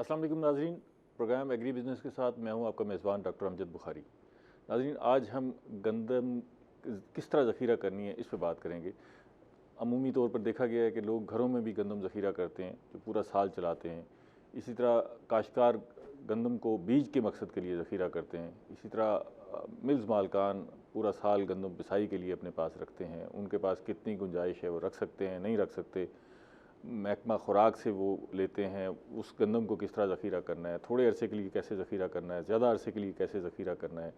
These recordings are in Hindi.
अस्सलाम वालेकुम नाज़रीन, प्रोग्राम एग्री बिज़नेस के साथ मैं हूं आपका मेज़बान डॉक्टर अमजद बुखारी। नाज़रीन, आज हम गंदम किस तरह ज़ख़ीरा करनी है इस पर बात करेंगे। अमूमी तौर पर देखा गया है कि लोग घरों में भी गंदम ज़ख़ीरा करते हैं जो पूरा साल चलाते हैं। इसी तरह काश्तकार गंदम को बीज के मकसद के लिए ज़ख़ीरा करते हैं। इसी तरह मिल्स मालकान पूरा साल गंदम पिसाई के लिए अपने पास रखते हैं। उनके पास कितनी गुंजाइश है, वो रख सकते हैं, नहीं रख सकते। महकमा खुराक से वो लेते हैं, उस गंदम को किस तरह ज़ख़ीरा करना है, थोड़े अरसे के लिए कैसे ज़ख़ीरा करना है, ज़्यादा अरसे के लिए कैसे ज़ख़ीरा करना है।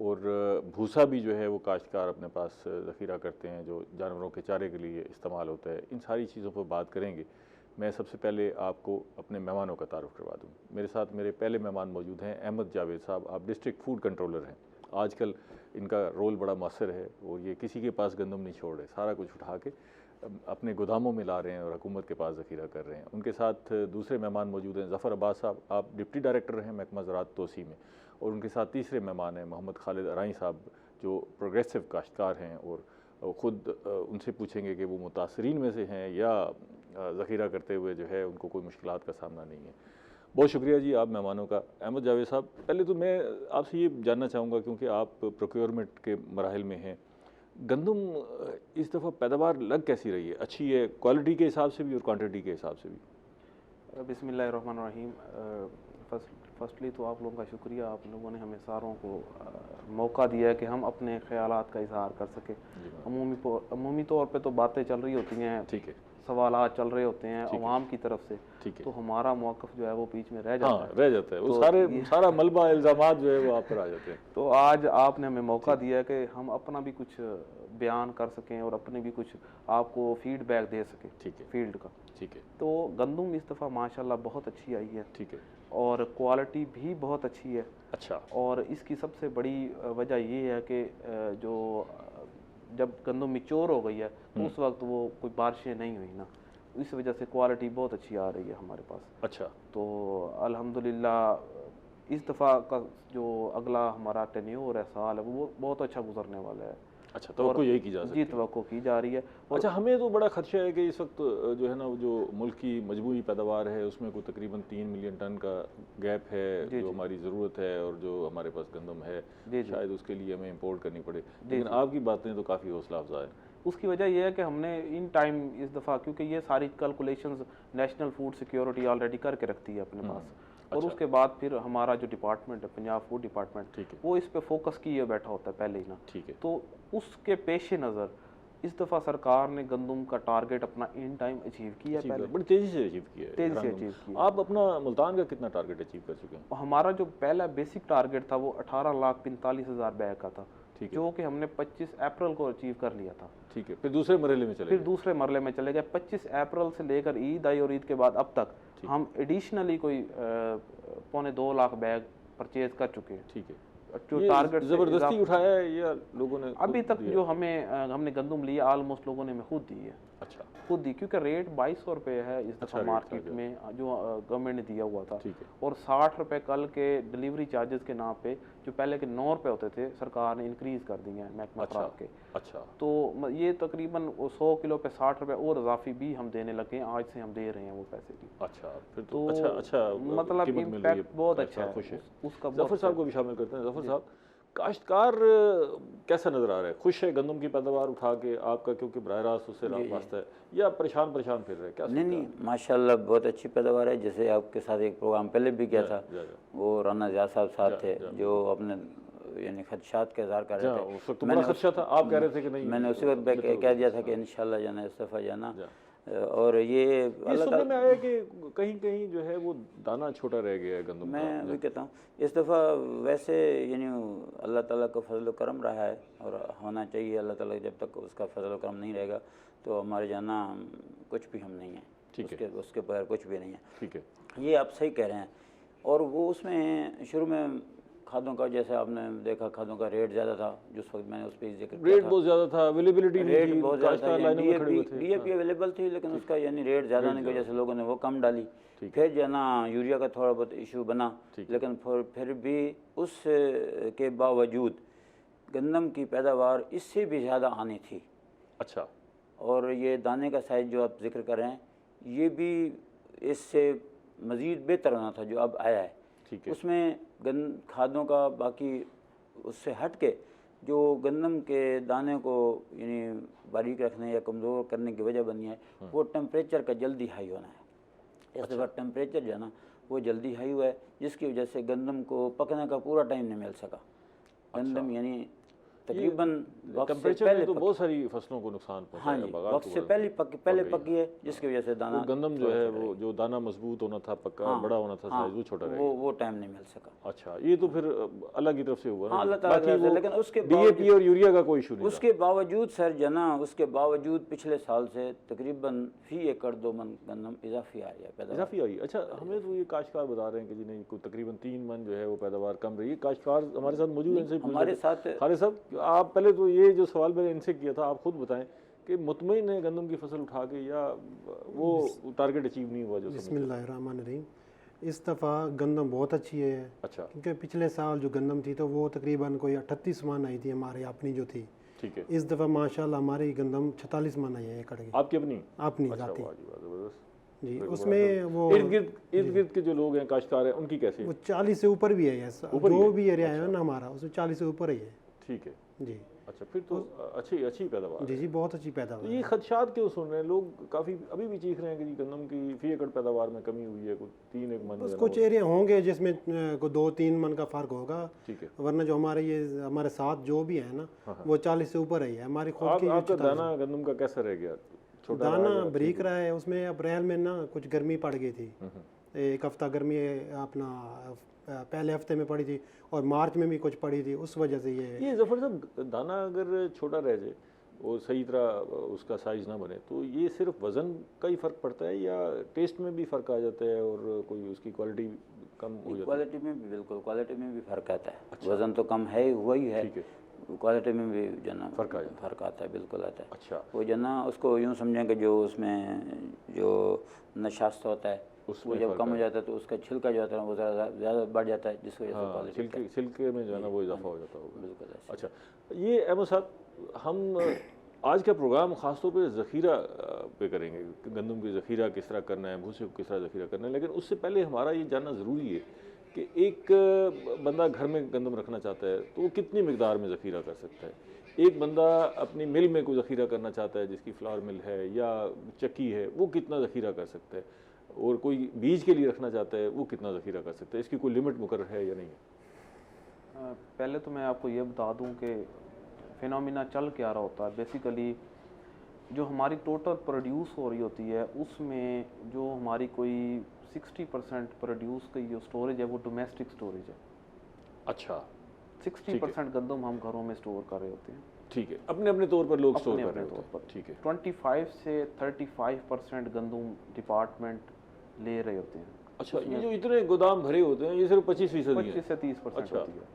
और भूसा भी जो है वो काश्तकार अपने पास ज़ख़ीरा करते हैं जो जानवरों के चारे के लिए इस्तेमाल होता है। इन सारी चीज़ों पर बात करेंगे। मैं सबसे पहले आपको अपने मेहमानों का तारुफ़ करवा दूँ। मेरे साथ मेरे पहले मेहमान मौजूद हैं अहमद जावेद साहब। आप डिस्ट्रिक्ट फूड कंट्रोलर हैं। आजकल इनका रोल बड़ा मौसर है और ये किसी के पास गंदम नहीं छोड़ रहे, सारा कुछ उठा के अपने गोदामों में ला रहे हैं और हुकूमत के पास ज़ख़ीरा कर रहे हैं। उनके साथ दूसरे मेहमान मौजूद हैं ज़फ़र अब्बास साहब। आप डिप्टी डायरेक्टर हैं महकमा ज़राअत तोसी में। और उनके साथ तीसरे मेहमान हैं मोहम्मद खालिद अराई साहब जो प्रोग्रेसिव काश्तकार हैं और ख़ुद उनसे पूछेंगे कि वो मुतासरीन में से हैं या ज़ख़ीरा करते हुए जो है उनको कोई मुश्किलात का सामना नहीं है। बहुत शुक्रिया जी आप मेहमानों का। अहमद जावेद साहब, पहले तो मैं आपसे ये जानना चाहूँगा क्योंकि आप प्रोक्योरमेंट के मराहिल में हैं, गंदम इस दफ़ा पैदावार लग कैसी रही है? अच्छी है क्वालिटी के हिसाब से भी और क्वांटिटी के हिसाब से भी? बिस्मिल्लाहिर्रहमानिर्रहीम। फर्स्टली तो आप लोगों का शुक्रिया, आप लोगों ने हमें सारों को मौका दिया है कि हम अपने ख़यालात का इज़हार कर सकें। अमूमी तौर पे तो बातें चल रही होती हैं, ठीक है, सवालात चल रहे होते हैं अवाम की तरफ से, तो हमारा मौक़िफ़ जो है वो बीच में रह जाता है। रह जाता है, वो सारा मलबा इल्ज़ामात जो है वो आप पर आ जाते हैं। तो आज आपने हमें मौका दिया है कि हम अपना भी कुछ बयान कर सकें और अपने भी कुछ आपको फीडबैक दे सकें। ठीक है, फील्ड का। ठीक है। तो गंदम इस दफ़ा माशाल्लाह बहुत अच्छी आई है। ठीक है। और क्वालिटी भी बहुत अच्छी है। अच्छा। और इसकी सबसे बड़ी वजह ये है कि जो जब गंदम मिच्योर हो गई है तो उस वक्त वो कोई बारिशें नहीं हुई ना, इस वजह से क्वालिटी बहुत अच्छी आ रही है हमारे पास। अच्छा। तो अल्हम्दुलिल्लाह इस दफ़ा का जो अगला हमारा टेन्योर है, साल है, वो बहुत अच्छा गुजरने वाला है। अच्छा, तवक्को यही की जा सकती है? जी, तवक्को की जा रही है। अच्छा, हमें तो बड़ा खदशा है कि इस वक्त जो है ना जो मुल्क की मजबूरी पैदावार है उसमें कोई तकरीबन 3 मिलियन टन का गैप है जो हमारी ज़रूरत है और जो हमारे पास गंदम है शायद उसके लिए हमें इम्पोर्ट करनी पड़े। लेकिन आपकी बातें तो काफ़ी हौसला अफजा है। उसकी वजह यह है कि हमने इन टाइम इस दफ़ा, क्योंकि ये सारी calculations national food security already करके रखती है अपने पास। और उसके बाद फिर हमारा जो डिपार्टमेंट है पंजाब फूड डिपार्टमेंट, वो इस पे फोकस किए बैठा होता है पहले ही ना। ठीक है। तो उसके पेश नज़र इस दफ़ा सरकार ने गंदम का टारगेट अपना इन टाइम अचीव किया है। पहले बड़ी तेज़ी से अचीव किया है। तेज़ी से अचीव किया। आप अपना मुल्तान का कितना टारगेट अचीव कर चुके हैं? हमारा जो पहला बेसिक टारगेट था वो 18,45,000 बैग का था, जो कि हमने 25 अप्रैल को अचीव कर लिया था। ठीक है। फिर दूसरे मरहले में चले गए। 25 अप्रैल से लेकर ईद आई और ईद के बाद अब तक हम एडिशनली कोई 2.25 लाख बैग परचेज कर चुके हैं। ठीक है। जो टारगेट ज़बरदस्ती उठाया है या लोगों ने? अभी तक जो हमने गंदम लिया ऑलमोस्ट लोगों ने हमें खुद दी है। अच्छा। खुद दी, क्योंकि रेट 2200 रुपये है इस दफ़ा मार्केट में जो गवर्नमेंट ने दिया हुआ था। और 60 रुपये कल के डिलीवरी चार्जेस के नाम पे जो पहले के 9 रुपये होते थे सरकार ने इंक्रीज़ कर दिए हैं महकमा खुराक के। अच्छा। तो ये तकरीबन 100 किलो पे 60 रुपये और इजाफी भी हम देने लगे हैं, आज से हम दे रहे हैं वो पैसे भी। अच्छा, फिर तो अच्छा मतलब इम्पैक्ट बहुत अच्छा है उसका। ज़फ़र साहब को भी शामिल करते हैं। ज़फ़र साहब, काश्तकार कैसा नज़र आ रहा है? खुश है गंदम की पैदावार उठा के आपका, क्योंकि बराह रास्त उससे वास्ता है, या परेशान फिर रहे हैं? क्या नहीं, माशाल्लाह बहुत अच्छी पैदावार है। जैसे आपके साथ एक प्रोग्राम पहले भी किया था, वो राना ज़िया साहब साथ थे जो अपने यानी खदशात का इज़हार कर रहे थे। उस वक्त बड़ा खदशा था, आप कह रहे थे कि नहीं। मैंने उसी वक्त कह दिया था कि इंशाल्लाह जाना इस दफ़ा जाना। और ये सुनने में आया कि कहीं कहीं जो है वो दाना छोटा रह गया है गंदम का। मैं वही कहता हूँ इस दफ़ा वैसे यानी अल्लाह ताला का फजल करम रहा है और होना चाहिए। अल्लाह ताला जब तक उसका फजल करम नहीं रहेगा तो हमारे जाना कुछ भी हम नहीं है। ठीक है, उसके बगैर कुछ भी नहीं है। ठीक है, ये आप सही कह रहे हैं। और वो उसमें शुरू में खादों का, जैसे आपने देखा, खादों का रेट ज़्यादा था जिस वक्त मैंने उस पर जिक्र किया था। रेट बहुत ज़्यादा था, अवेलेबिलिटी रेट बहुत ज़्यादा था। DAP अवेलेबल थी लेकिन उसका यानी रेट ज़्यादा होने की वजह से लोगों ने वो कम डाली। फिर जो है ना यूरिया का थोड़ा बहुत इशू बना, लेकिन फिर भी उस के बावजूद गंदम की पैदावार इससे भी ज़्यादा आनी थी। अच्छा। और ये दाने का साइज़ जो आप जिक्र कर रहे हैं ये भी इससे मज़ीद बेहतर होना था जो अब आया है। ठीक है। उसमें खादों का बाकी उससे हट के जो गंदम के दाने को यानी बारीक रखने या कमज़ोर करने की वजह बनी है वो टेम्परेचर का जल्दी हाई होना है। इस दफ़ा टेम्परेचर जो है ना वो जल्दी हाई हुआ है, जिसकी वजह से गंदम को पकने का पूरा टाइम नहीं मिल सका। गंदम यानी तकरीबन टेम्परेचर में तो बहुत सारी फसलों को नुकसान पहुंचा हाँ है, जी, बगात वक्त से पहले पकी है, जिसकी वजह से दाना गंदम जो है वो जो दाना मजबूत होना था, पक्का बड़ा होना था, साइज वो छोटा रह गया। वो टाइम नहीं मिल सका। अच्छा, ये तो फिर अल्लाह की तरफ से हुआ ना। हाँ, अल्लाह ताला की तरफ से, लेकिन उसके डीएपी और यूरिया का कोई इशू नहीं उसके बावजूद सर जना उसके बावजूद पिछले साल से तकरीबन फी एकड़ 2 मन गंदम इजाफी आ रही है, पैदावार इजाफी आई। अच्छा, हमें तो ये काश्तकार बता रहे हैं कि जी नहीं, कोई तकरीबन 3 मन जो है वो पैदावार कम रही है। काश्तकार हमारे साथ मौजूद हैं, इनसे हमारे साथ खालिद साहब, आप पहले तो ये जो सवाल मैंने इनसे किया था, आप खुद बताएं कि मुतमईन है गंदम की फसल उठा के या वो टारगेट अचीव नहीं हुआ जो? बिस्मिल्लाहिर्रहमानिर्रहीम। इस दफ़ा गंदम बहुत अच्छी है। अच्छा। क्योंकि पिछले साल जो गंदम थी तो वो तकरीबन कोई 38 मन आई थी हमारे अपनी जो थी। ठीक है। इस दफ़ा माशाल्लाह हमारी गंदम 46 मन आई है एकड़ की। आपकी अपनी जाती जबरदस्त जी। उसमें वो इर्द गिर्द के जो लोग हैं काश्तकार हैं उनकी कैसे? वो 40 से ऊपर भी है, जो भी एरिया है ना हमारा उसमें 40 से ऊपर ही है। ठीक है जी। अच्छा, फिर तो अच्छी पैदावार। जी, बहुत अच्छी पैदावार। तो ये खदशात क्यों सुन रहे हैं लोग? काफ़ी अभी भी चीख रहे हैं कि जी गंदम की फी एकड़ पैदावार में कमी हुई है, कुछ 3 मन। बस कुछ एरिया होंगे जिसमें को 2-3 मन का फ़र्क होगा। ठीक है। वरना जो हमारे साथ जो भी है ना वो 40 से ऊपर ही है। हमारी खुद की आपका दाना गंदम का कैसा रह गया? दाना बारीक रहा है। उसमें अप्रैल में ना कुछ गर्मी पड़ गई थी, एक हफ्ता गर्मी अपना पहले हफ्ते में पड़ी थी और मार्च में भी कुछ पड़ी थी, उस वजह से ये जफर साहब दाना अगर छोटा रह जाए और सही तरह उसका साइज़ ना बने तो ये सिर्फ वज़न का ही फ़र्क पड़ता है या टेस्ट में भी फ़र्क आ जाता है और कोई उसकी क्वालिटी कम हो जाती है? क्वालिटी में भी बिल्कुल, क्वालिटी में भी फ़र्क आता है। अच्छा। वज़न तो कम है, वही है। ठीक है। क्वालिटी में भी जो ना फ़र्क आता है, बिल्कुल आता है। अच्छा। वो जो ना उसको यूँ समझें कि जो उसमें जो नशास्त होता है वो जब कम हो जाता है तो उसका छिलका जो होता है वो ज़्यादा बढ़ जाता है, जिसकी वजह से क्वालिटी छिलके में जो है ना वो इजाफा हो जाता होगा। बिल्कुल। अच्छा, ये अहमद साहब, हम आज का प्रोग्राम ख़ासतौर पे ज़ख़ीरा पे करेंगे, गंदम की ज़ख़ीरा किस तरह करना है, भूसे को किस तरह ज़ख़ीरा करना है। लेकिन उससे पहले हमारा ये जानना ज़रूरी है कि एक बंदा घर में गंदम रखना चाहता है तो वो कितनी मिकदार में ज़ख़ीरा कर सकता है। एक बंदा अपनी मिल में कोई ज़ख़ीरा करना चाहता है, जिसकी फ्लावर मिल है या चक्की है, वो कितना ज़ख़ीरा कर सकता है, और कोई बीज के लिए रखना चाहता है वो कितना ज़ख़ीरा कर सकता है। इसकी कोई लिमिट मुकर्रर है या नहीं है? पहले तो मैं आपको ये बता दूं कि फिनोमिना चल क्या रहा होता है। बेसिकली जो हमारी टोटल प्रोड्यूस हो रही होती है उसमें जो हमारी कोई 60% प्रोड्यूस की जो स्टोरेज है वो डोमेस्टिक स्टोरेज है। अच्छा। 60% गंदम हम घरों में स्टोर कर रहे होते हैं। ठीक है, अपने अपने तौर पर लोग स्टोर कर रहे होते हैं। ठीक है। 25 से 35% गंदम डिपार्टमेंट ले रहे होते हैं। अच्छा, ये जो इतने गोदाम भरे होते हैं ये सिर्फ 25% 25 से 30% होती है।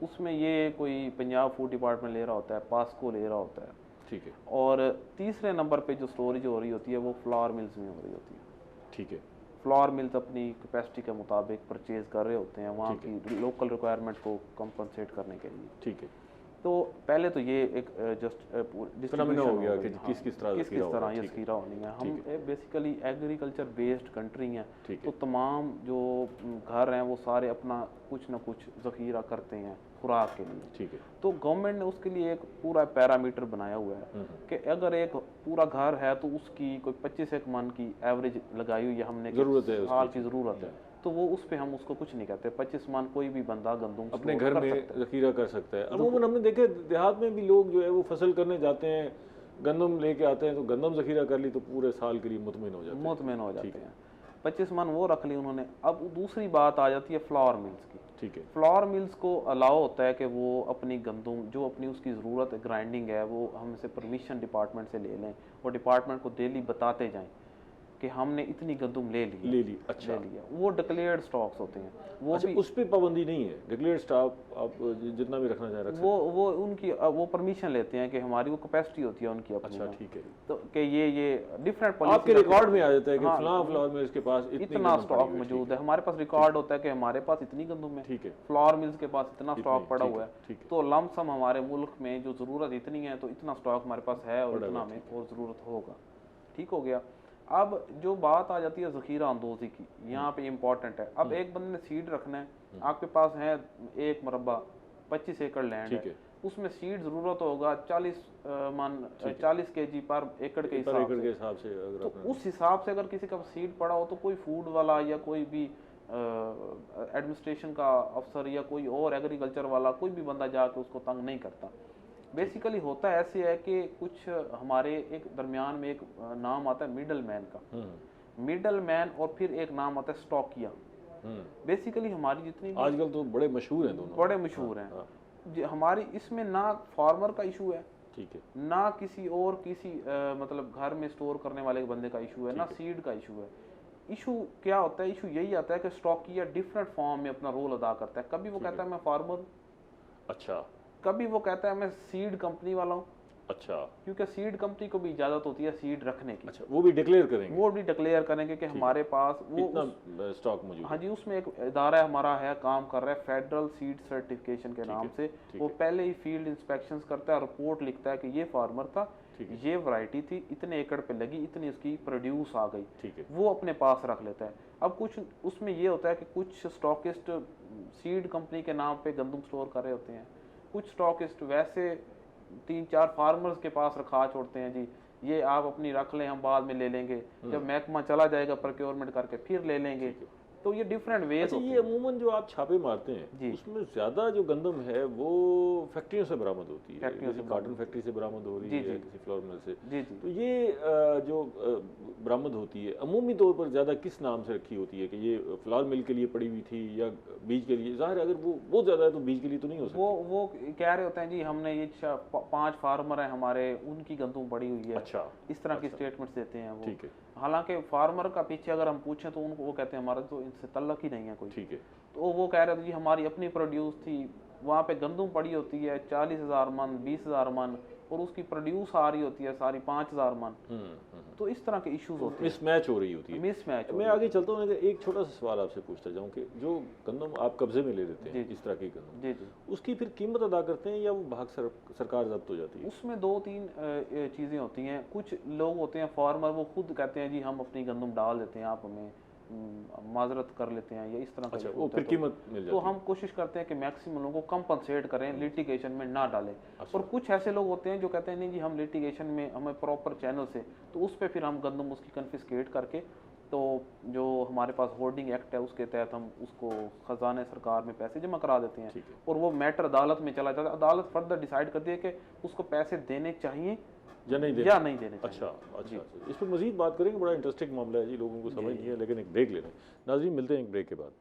उसमें ये कोई पंजाब फूड डिपार्टमेंट ले रहा होता है, पास्को ले रहा होता है। ठीक है। और तीसरे नंबर पे जो स्टोरेज हो रही होती है वो फ्लावर मिल्स में हो रही होती है। ठीक है। फ्लावर मिल्स अपनी कैपेसिटी के मुताबिक परचेज कर रहे होते हैं वहाँ की लोकल रिक्वायरमेंट को कंपनसेट करने के लिए। ठीक है। तो पहले तो ये एक जस्ट फिनोमेना हो गया कि किस तरह ये ज़ख़ीरा होनी है। हम बेसिकली एग्रीकल्चर बेस्ड कंट्री हैं, तो तमाम जो घर हैं वो सारे अपना कुछ ना कुछ ज़ख़ीरा करते हैं खुराक के लिए। ठीक है। तो गवर्नमेंट ने उसके लिए एक पूरा पैरामीटर बनाया हुआ है कि अगर एक पूरा घर है तो उसकी कोई 25 मन की एवरेज लगाई हुई है हमने, ज़रूरत है, साल की ज़रूरत है, तो वो उस पे हम उसको कुछ नहीं कहते। 25 मन कोई भी बंदा गंदम अपने घर में ज़ख़ीरा कर सकता है। अमूमन हमने देखे देहात में भी लोग जो है वो फसल करने जाते हैं, गंदम लेके आते हैं, तो गंदम ज़ख़ीरा कर ली तो पूरे साल के लिए मुतमिन हो जाते हैं। 25 मन वो रख ली उन्होंने। अब दूसरी बात आ जाती है फ्लावर मिल्स की। ठीक है। फ्लावर मिल्स को अलाउ होता है कि वो अपनी गंदम जो अपनी उसकी ज़रूरत है ग्राइंडिंग है वो हमसे परमिशन डिपार्टमेंट से ले लें और डिपार्टमेंट को डेली बताते जाएं कि हमने इतनी गंदम ले ली। अच्छा। ले लिया। वो डिक्लेयर्ड स्टॉक्स होते हैं। वो अच्छा, उस पर पाबंदी नहीं है? डिक्लेयर्ड स्टॉक आप जितना भी रखना चाहें रख सकते हैं। वो उनकी वो परमिशन लेते हैं कि हमारी वो कैपेसिटी होती है उनकी अपनी। अच्छा, ठीक है। तो कि ये डिफरेंट आपके रिकॉर्ड में आ जाता है कि फ्लावर में इसके पास इतना स्टॉक मौजूद है। हमारे पास रिकॉर्ड होता है कि हमारे पास इतनी गंदम है। ठीक है। फ्लावर मिल्स के पास इतना स्टॉक पड़ा हुआ है। तो लमसम हमारे मुल्क में जो ज़रूरत इतनी है तो इतना स्टॉक हमारे पास है और इतना हमें और ज़रूरत होगा। ठीक हो गया। अब जो बात आ जाती है ज़ख़ीरा अंदोज़ी की, यहाँ पे इम्पोर्टेंट है। अब एक बंदे ने सीड रखना है, आपके पास है 1 मरबा 25 एकड़ लैंड है, उसमें सीड ज़रूरत होगा 40 केजी पर एकड़ के हिसाब से। तो उस हिसाब से अगर किसी का सीड पड़ा हो तो कोई फूड वाला या कोई भी एडमिनिस्ट्रेशन का अफसर या कोई और एग्रीकल्चर वाला कोई भी बंदा जाके उसको तंग नहीं करता। बेसिकली होता ऐसे है कि कुछ हमारे एक दरमियान में एक नाम आता है मिडल मैन का, मिडल मैन, और फिर एक नाम आता है स्टॉकिया। बेसिकली हमारी जितनी आजकल तो बड़े मशहूर हैं, दोनों बड़े मशहूर हैं। हमारी इसमें ना फार्मर का इशू है, ठीक है, ना किसी और मतलब घर में स्टोर करने वाले बंदे का इशू है, ना सीड का इशू है। इशू क्या होता है, इशू यही आता है कि स्टॉकिया डिफरेंट फॉर्म में अपना रोल अदा करता है। कभी वो कहता है मैं फार्मर, अच्छा, कभी वो कहता है मैं सीड कंपनी वाला हूँ, अच्छा, क्योंकि सीड कंपनी को भी इजाजत होती है सीड रखने की। अच्छा, वो भी डिक्लेयर करेंगे, वो भी डिक्लेयर करेंगे कि हमारे पास वो इतना स्टॉक मौजूद। हाँ जी, उसमें एक इदारा हमारा है, काम कर रहा है फेडरल सीड सर्टिफिकेशन के नाम से। वो पहले ही फील्ड इंस्पेक्शंस करता है, रिपोर्ट लिखता है कि ये फार्मर था, ये वैरायटी थी, इतने एकड़ पे लगी, इतनी उसकी प्रोड्यूस आ गई, वो अपने पास रख लेता है। अब कुछ उसमें ये होता है कि कुछ स्टॉकिस्ट सीड कंपनी के नाम पे गंदम स्टोर कर रहे होते हैं, कुछ स्टॉकिस्ट वैसे 3-4 फार्मर्स के पास रखा छोड़ते हैं, जी ये आप अपनी रख लें, हम बाद में ले लेंगे, जब महकमा चला जाएगा प्रोक्योरमेंट करके फिर ले लेंगे। तो ये डिफरेंट वेज अच्छा, ये अमूमन जो आप छापे मारते हैं उसमें ज़्यादा जो गंदम है वो फैक्ट्रियों से बरामद होती है, जैसे कॉटन फैक्ट्री से बरामद हो रही है, किसी फ्लोर मिल से। तो ये जो बरामद होती है अमूमी तौर पर ज़्यादा किस नाम से रखी होती है कि ये फ्लावर मिल के लिए पड़ी हुई थी या बीज के लिए? ज़ाहिर है अगर वो बहुत ज़्यादा है तो बीज के लिए तो नहीं हो सकती। वो कह रहे होते हैं जी हमने ये 5 फार्मर हैं हमारे, उनकी गंदम पड़ी हुई है। अच्छा, इस तरह की स्टेटमेंट्स देते हैं वो। ठीक है। हालांकि फार्मर का पीछे अगर हम पूछें तो उनको वो कहते हैं हमारा तो इनसे तल्लक ही नहीं है कोई। ठीक है। तो वो कह रहे थे जी हमारी अपनी प्रोड्यूस थी, वहाँ पे गंदम पड़ी होती है 40,000 मन, 20,000 मन, और उसकी प्रोड्यूस आ रही होती है सारी 5,000 मन। तो इस तरह के इश्यूज होते हैं, मिसमैच हो रही होती है। मिसमैच। मैं आगे चलता हूँ, अगर एक छोटा सा सवाल आपसे पूछता जाऊँ कि जो गंदम आप कब्जे में ले लेते हैं इस तरह की गंदम, जी जी, उसकी फिर कीमत अदा करते हैं या वो भाग सरकार जब्त हो जाती है? उसमें 2-3 चीज़ें होती हैं। कुछ लोग होते हैं फार्मर, वो खुद कहते हैं जी हम अपनी गंदम डाल देते हैं, आप हमें माजरत कर लेते हैं या इस तरह का। अच्छा, वो फिर कीमत मिल जाती है। तो हम कोशिश करते हैं कि मैक्सिमम लोगों को कंपनसेट करें, लिटिगेशन में ना डालें। और कुछ ऐसे लोग होते हैं जो कहते हैं नहीं जी हम लिटिगेशन में हमें प्रॉपर चैनल से, तो उस पर फिर हम गंदम उसकी कन्फिस्केट करके, तो जो हमारे पास होर्डिंग एक्ट है उसके तहत हम उसको खजाने सरकार में पैसे जमा करा देते हैं, और वो मैटर अदालत में चला जाता है। अदालत फर्दर डिसाइड करती है कि उसको पैसे देने चाहिए या नहीं देने चाहिए। अच्छा, इस पर मजीद बात करेंगे, बड़ा इंटरेस्टिंग मामला है जी, लोगों को समझ नहीं है, लेकिन एक ब्रेक ले रहे हैं। नाज़रीन, मिलते हैं एक ब्रेक के बाद।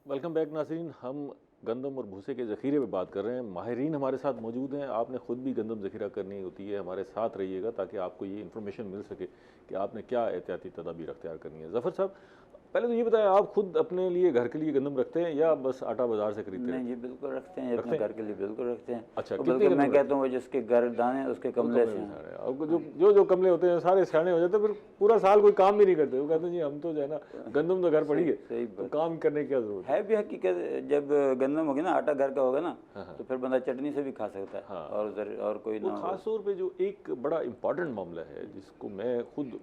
वेलकम बैक नाज़रीन, हम गंदम और भूसे के ज़ख़ीरे पे बात कर रहे हैं। माहिरीन हमारे साथ मौजूद हैं। आपने ख़ुद भी गंदम ज़ख़ीरा करनी होती है, हमारे साथ रहिएगा ताकि आपको ये इन्फॉर्मेशन मिल सके कि आपने क्या एहतियाती तदाबीर अख्तियार करनी है। ज़फ़र साहब, पहले तो ये बताएं, आप खुद अपने लिए घर के लिए गंदम रखते हैं या बस आटा बाजार से खरीदते हैं? नहीं जी, बिल्कुल रखते हैं, अपने घर के लिए बिल्कुल रखते हैं। अच्छा, बल्कि मैं कहता हूँ जिसके घर दाने उसके कमले से हैं। और जो कमले होते हैं सारे सियाने हो जाते हैं, फिर पूरा साल कोई काम भी नहीं करते। वो कहते हैं जी हम तो जो है ना गंदम तो घर पड़ी है, तो काम करने की क्या जरूरत है। भी हकीकत, जब गंदम होगी ना, आटा घर का होगा ना, तो फिर बंदा चटनी से भी खा सकता है। और कोई ना, खास तौर पे जो एक बड़ा इंपॉर्टेंट मामला है जिसको मैं खुद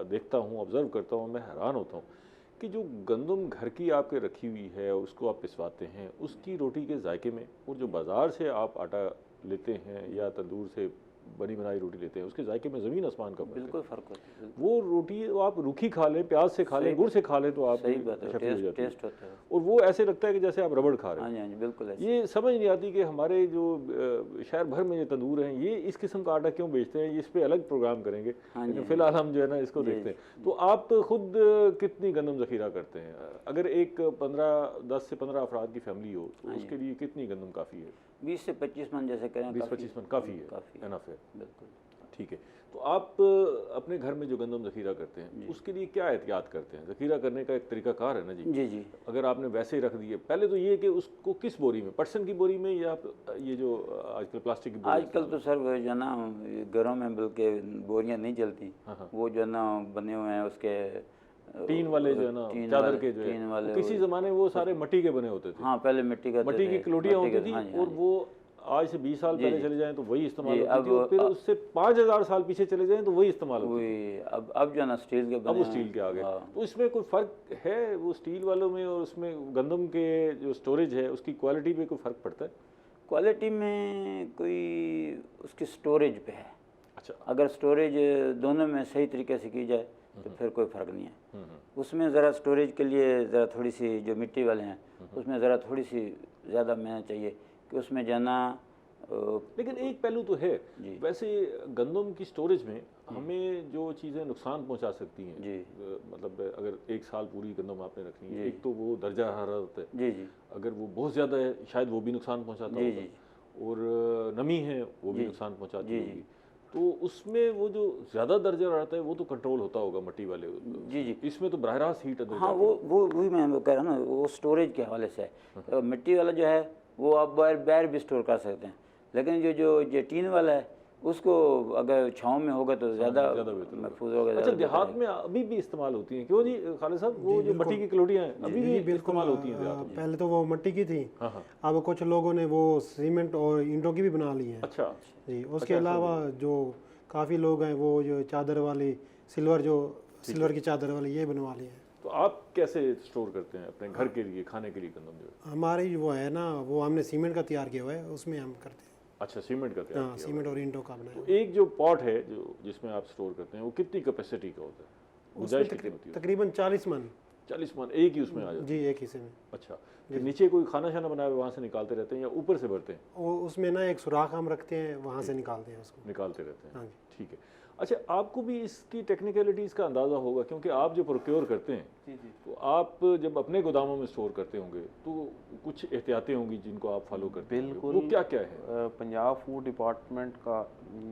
देखता हूँ, ऑब्जर्व करता हूँ, मैं हैरान होता हूँ कि जो गंदम घर की आपके रखी हुई है, उसको आप पिसवाते हैं, उसकी रोटी के जायके में, और जो बाज़ार से आप आटा लेते हैं या तंदूर से बनी बनाई रोटी लेते हैं, उसके जायके में ज़मीन आसमान का बिल्कुल फ़र्क होता है। वो रोटी आप रूखी खा लें, प्याज से खा लें, गुड़ से खा लें, तो आप सही बात है, टेस्ट होता है, और वो ऐसे लगता है कि जैसे आप रबड़ खा रहे हैं। हाँ जी, बिल्कुल। ये समझ नहीं आती कि हमारे जो शहर भर में ये तंदूर हैं, ये इस किस्म का आटा क्यों बेचते हैं। इस पे अलग प्रोग्राम करेंगे, लेकिन फिलहाल हम जो है ना इसको देखते हैं। तो आप खुद कितनी गंदम ज़ख़ीरा करते हैं? अगर एक 10 से 15 अफराद की फैमिली हो तो उसके लिए कितनी गंदम काफ़ी है? 20 से 25 मन जैसे करें, 20-25 मन काफ़ी है, एनफ है। बिल्कुल, ठीक है। तो आप अपने घर में जो गंदम ज़ख़ीरा करते हैं उसके लिए क्या एहतियात करते हैं? ज़ख़ीरा करने का एक तरीकाकार है ना जी? जी जी। अगर आपने वैसे ही रख दिए, पहले तो ये कि उसको किस बोरी में, पटसन की बोरी में या ये जो आजकल प्लास्टिक की बोरी? आजकल तो सर जो है ना घरों में बल्कि बोरियां नहीं चलती, वो जो है ना बने हुए हैं उसके टीन वाले जो है ना, चादर के जो टीन वाले है, किसी ज़माने वो सारे मिट्टी के बने होते थे। हाँ, पहले मिट्टी का मट्टी की कलोटियाँ होती थी, और वो आज से 20 साल पहले चले जाएं तो वही इस्तेमाल होती थी, और फिर उससे 5000 साल पीछे चले जाएं तो वही इस्तेमाल होती थी। अब जो है ना स्टील के अब बने वो स्टील के आ गए। तो इसमें कोई फ़र्क है वो स्टील वालों में और उसमें गंदम के जो स्टोरेज है उसकी क्वालिटी में कोई फ़र्क पड़ता है? क्वालिटी में कोई उसकी स्टोरेज पे है। अच्छा, अगर स्टोरेज दोनों में सही तरीके से की जाए तो फिर कोई फ़र्क नहीं है। उसमें ज़रा स्टोरेज के लिए ज़रा थोड़ी सी, जो मिट्टी वाले हैं उसमें ज़रा थोड़ी सी ज़्यादा मेहनत चाहिए कि उसमें जाना। लेकिन एक पहलू तो है, वैसे गंदम की स्टोरेज में हमें जो चीज़ें नुकसान पहुंचा सकती हैं जी, मतलब अगर 1 साल पूरी गंदम आपने रखनी है, एक तो वो दर्जा हरारत है, जी जी, अगर वो बहुत ज़्यादा है शायद वो भी नुकसान पहुंचाता जी होगा, जी, और नमी है वो भी नुकसान पहुंचाती होगी। तो उसमें वो जो ज़्यादा दर्जा रहता है वो तो कंट्रोल होता होगा मट्टी वाले। जी जी, इसमें तो बराह रास्त हीट अंदर हाँ, वो वही मैं वो कह रहा हूँ ना, वो स्टोरेज के हवाले से है। मिट्टी वाला जो है वो आप बाहर भी स्टोर कर सकते हैं, लेकिन जो टीन वाला है उसको अगर छाँव में होगा तो ज़्यादा महफूज होगा। अच्छा, देहात में अभी भी इस्तेमाल होती हैं क्यों जी खालिद साहब? वो जो मट्टी की कलोटियाँ हैं अभी भी इस्तेमाल होती हैं देहात में? पहले तो वो मिट्टी की थी, अब कुछ लोगों ने वो सीमेंट और ईंटों की भी बना ली है। अच्छा जी, उसके अलावा जो काफ़ी लोग हैं वो जो चादर वाली सिल्वर की चादर वाली ये बनवा ली है। तो आप कैसे स्टोर करते हैं अपने घर के लिए, खाने के लिए गंदम जो है? हमारी वो है ना, वो हमने सीमेंट का तैयार किया हुआ है, उसमें हम करते हैं। अच्छा, सीमेंट का तैयार हाँ, किया सीमेंट और ईंटों का बनाया। तो एक जो पॉट है जो जिसमें आप स्टोर करते हैं वो कितनी कैपेसिटी का होता है? गुंजाइश कितनी होती है? तकरीबन 40 मन। 40 मन एक ही उसमें आ जाता जी, एक हिस्से में। है? अच्छा, फिर नीचे कोई खाना शाना बनाया हुआ वहाँ से निकालते रहते हैं या ऊपर से भरते हैं? वो उसमें ना एक सुराख हम रखते हैं, वहाँ से निकालते हैं उसको। निकालते रहते हैं। हाँ जी। ठीक है। अच्छा, आपको भी इसकी टेक्निकलिटीज़ का अंदाज़ा होगा क्योंकि आप जो प्रोक्योर करते हैं, जी जी, तो आप जब अपने गोदामों में स्टोर करते होंगे तो कुछ एहतियातें होंगी जिनको आप फॉलो करते हैं। बिल्कुल। वो क्या क्या है? पंजाब फूड डिपार्टमेंट का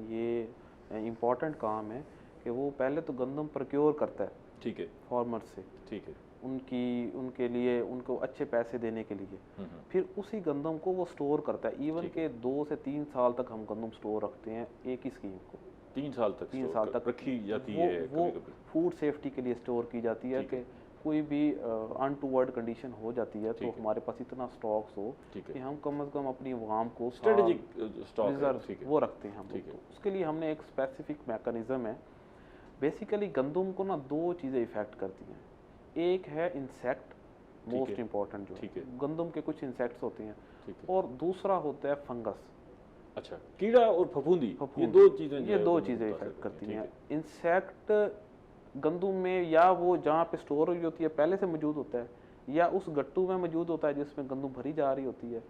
ये इम्पोर्टेंट काम है कि वो पहले तो गंदम प्रोक्योर करता है, ठीक है, फार्मर से, ठीक है, उनके लिए उनको अच्छे पैसे देने के लिए। फिर उसी गंदम को वो स्टोर करता है। इवन के 2 से 3 साल तक हम गंदम स्टोर रखते हैं एक ही स्कीम को। 3 साल तक 3 साल तक रखी जाती है। वो फूड सेफ्टी के लिए स्टोर की जाती है कि कोई भी अनटूवर्ड कंडीशन हो जाती है तो हमारे पास इतना स्टॉक्स हो कि हम कम से कम अपनी अवाम को स्ट्रेटेजिक स्टॉक रिजर्व वो रखते हैं हम। तो उसके लिए हमने एक स्पेसिफिक मैकेनिज्म है। बेसिकली गंदम को ना 2 चीज़ें इफेक्ट करती हैं। एक है इंसेक्ट, मोस्ट इम्पॉर्टेंट जो है, गंदम के कुछ इंसेक्ट्स होते हैं, और दूसरा होता है फंगस। अच्छा, कीड़ा और फफूंदी, ये 2 चीज़ें इफेक्ट करती हैं। इंसेक्ट गंदम में या वो जहाँ पे स्टोर हुई होती है पहले से मौजूद होता है, या उस गट्टू में मौजूद होता है जिसमें गंदम भरी जा रही होती है,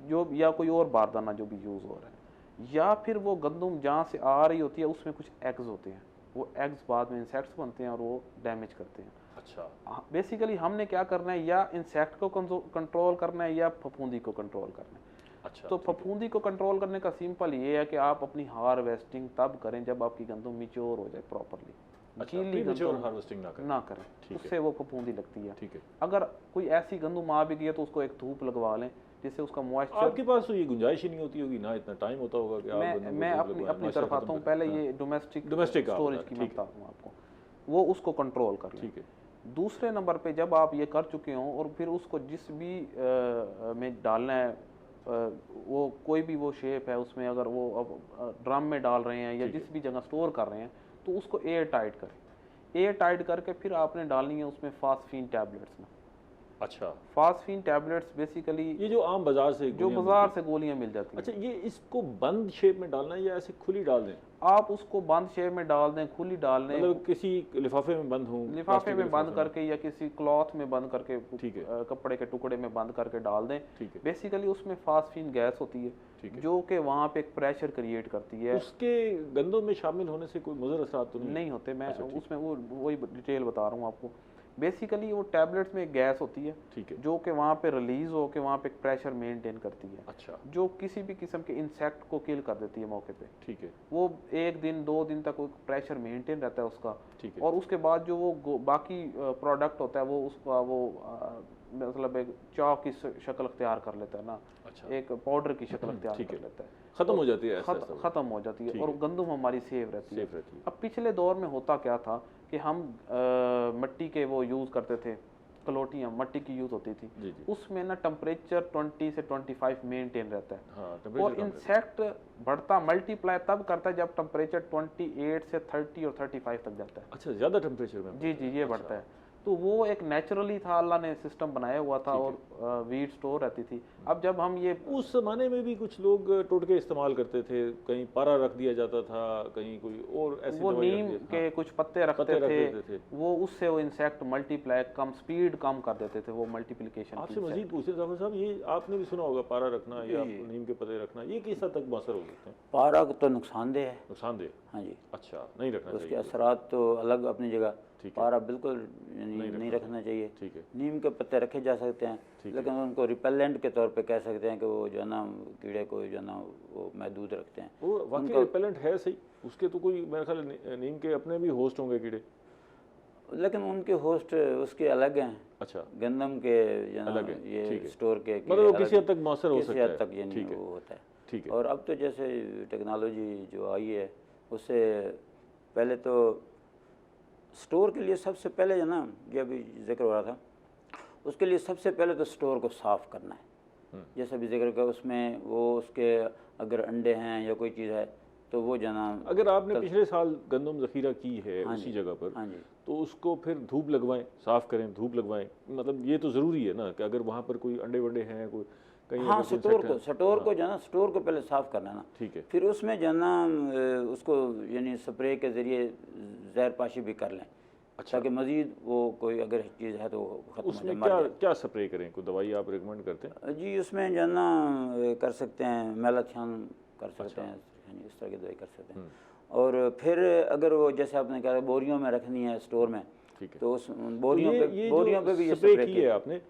जो या कोई और बारदाना जो भी यूज़ हो रहा है, या फिर वो गंदम जहाँ से आ रही होती है उसमें कुछ एग्स होते हैं। वो एग्स बाद में इंसेक्ट्स बनते हैं और वो डैमेज करते हैं। अच्छा, बेसिकली हमने क्या करना है, या इंसेक्ट को कंट्रोल करना है या फफूंदी को कंट्रोल करना है। अच्छा, तो फफूंदी को कंट्रोल करने का सिंपल ये है कि आप अपनी हार्वेस्टिंग तब करें जब आपकी गंदम मैच्योर हो जाए प्रॉपर्ली। हार्वेस्टिंग ना करें, उससे वो फफूंदी लगती है। ठीक है। अगर कोई ऐसी गंदम आ भी गई है तो उसको एक धूप लगवा लें जिससे उसका मॉइस्चर। आपके पास तो ये गुंजाइश ही नहीं होती होगी ना, इतना टाइम होता होगा कि मैं अपनी तरफ आता हूँ। पहले ये डोमेस्टिक स्टोरेज की मैं बताता हूँ आपको, वो उसको कंट्रोल कर लें। ठीक है। दूसरे नंबर पे जब आप ये कर चुके हों और फिर उसको जिस भी में डालना है, वो कोई भी वो शेप है उसमें, अगर वो अब ड्रम में डाल रहे हैं या जिस भी जगह स्टोर कर रहे हैं तो उसको एयर टाइट करें। एयर टाइट करके फिर आपने डालनी है उसमें फास्फीन टैबलेट्स में। अच्छा, फास्फीन टैबलेट्स बेसिकली ये जो आम बाजार से गोलियां मिल जाती हैं। अच्छा, ये इसको बंद शेप में डालना है या ऐसे खुली डाल दें? आप उसको बंद शेप में डाल दें, खुली डाल दें, मतलब किसी लिफाफे में बंद हो, लिफाफे में बंद करके या किसी क्लॉथ में बंद करके, ठीक है, कपड़े के टुकड़े में बंद करके डाल दें। ठीक है। बेसिकली उसमें फास्फीन गैस होती है जो कि वहाँ पे एक प्रेशर क्रिएट करती है। उसके गंदों में शामिल होने से कोई मुज़र असरात तो नहीं होते। मैं उसमें वही डिटेल बता रहा हूँ आपको। बेसिकली वो टैबलेट्स में एक गैस होती है, ठीक है, जो कि वहाँ पे रिलीज हो के वहाँ पे एक प्रेशर मेंटेन करती है। अच्छा, जो किसी भी किस्म के इंसेक्ट को किल कर देती है मौके पे। ठीक है। वो 1 दिन 2 दिन तक वो प्रेशर मेंटेन रहता है उसका। ठीक है। और उसके बाद जो वो बाकी प्रोडक्ट होता है वो उसका वो मतलब एक चौक की शक्ल अख्तियार कर लेता है ना, अच्छा। एक पाउडर की शक्ल अख्तियार कर लेता है, ख़त्म हो जाती है, ख़त्म हो जाती है और गंदम हमारी सेफ रहती है। है। अब पिछले दौर में होता क्या था कि हम मिट्टी के वो यूज़ करते थे, कलोटियाँ मट्टी की यूज़ होती थी, जी, जी। उसमें ना टेम्परेचर 20 से 25 मेंटेन रहता है। हाँ, और टेम्परेचर कम रहता इंसेक्ट बढ़ता मल्टीप्लाई तब करता है जब टेम्परेचर 28 से 30 और 35 तक जाता है। है। अच्छा, ज़्यादा टेम्परेचर में? जी जी, ये बढ़ता है। तो वो एक नेचुरली था, अल्लाह ने सिस्टम बनाया हुआ था और वीट स्टोर रहती थी। अब जब हम ये उस ज़माने में भी कुछ लोग टोटके इस्तेमाल करते थे, कहीं पारा रख दिया जाता था, कहीं कोई और ऐसी वो दवाई रख नीम दिया- के हाँ, कुछ पत्ते रखते पत्ते रख थे, देते थे। वो उससे वो इंसेक्ट मल्टीप्लाई कम स्पीड कम कर देते थे, वो मल्टीप्लिकेशन आपसे मजीद पूछे जाफर साहब, ये आपने भी सुना होगा पारा रखना या नीम के पत्ते रखना, ये किस हद तक मौसर हो सकते हैं? पारा तो नुकसानदेह है। नुकसानदेह? हाँ जी, अच्छा, नहीं रखना उसके चाहिए। असरात तो अलग अपनी जगह। ठीक है। पारा बिल्कुल नहीं रखना चाहिए। ठीक है। नीम के पत्ते रखे जा सकते हैं, लेकिन उनको रिपेलेंट के तौर पे कह सकते हैं कि वो जो है ना कीड़े को जो है ना वो महदूद रखते हैं। वो वाकई रिपेलेंट है सही, उसके तो कोई मेरे ख्याल नीम के अपने भी होस्ट होंगे कीड़े। लेकिन उनके होस्ट उसके अलग हैं। अच्छा, गंदम के जो है ना अलग है, ठीक ये है। स्टोर के मतलब वो कीड़े किसी अलग हद तक मौसर हो किसी सकता हद है। तक ये नहीं ठीक है, वो होता है। ठीक है। और अब तो जैसे टेक्नोलॉजी जो आई है उससे पहले तो स्टोर के लिए सबसे पहले जो ना ये अभी जिक्र हो रहा था, उसके लिए सबसे पहले तो स्टोर को साफ़ करना है। जैसे अभी जिक्र का उसमें वो उसके अगर अंडे हैं या कोई चीज़ है तो वो जो ना अगर आपने पिछले साल गंदम ज़ख़ीरा की है उसी जगह पर, हाँ जी, तो उसको फिर धूप लगवाएं, साफ़ करें, धूप लगवाएं, मतलब ये तो ज़रूरी है ना कि अगर वहाँ पर कोई अंडे वंडे हैं, कोई कहीं हाँ, अगर कोई स्टोर insect को है- स्टोर को जो है ना स्टोर को पहले साफ़ करना है ना, ठीक है। फिर उसमें जो है ना उसको यानी स्प्रे के ज़रिए जहर पाशी भी कर लें। अच्छा, ताकि मज़ीद वो कोई अगर चीज़ है तो ख़त्म हो जाए, उसमें मर क्या जाए। क्या स्प्रे करें, कोई दवाई आप रिकमेंड करते हैं? जी, उसमें जो है ना कर सकते हैं मेलाथियन कर सकते हैं, इस तरह की दवाई कर सकते हैं। और फिर अगर वो जैसे आपने कहा बोरियों में रखनी है स्टोर में, ठीक है। तो उस तो बोरियों पे भी ये स्प्रे की है आपने,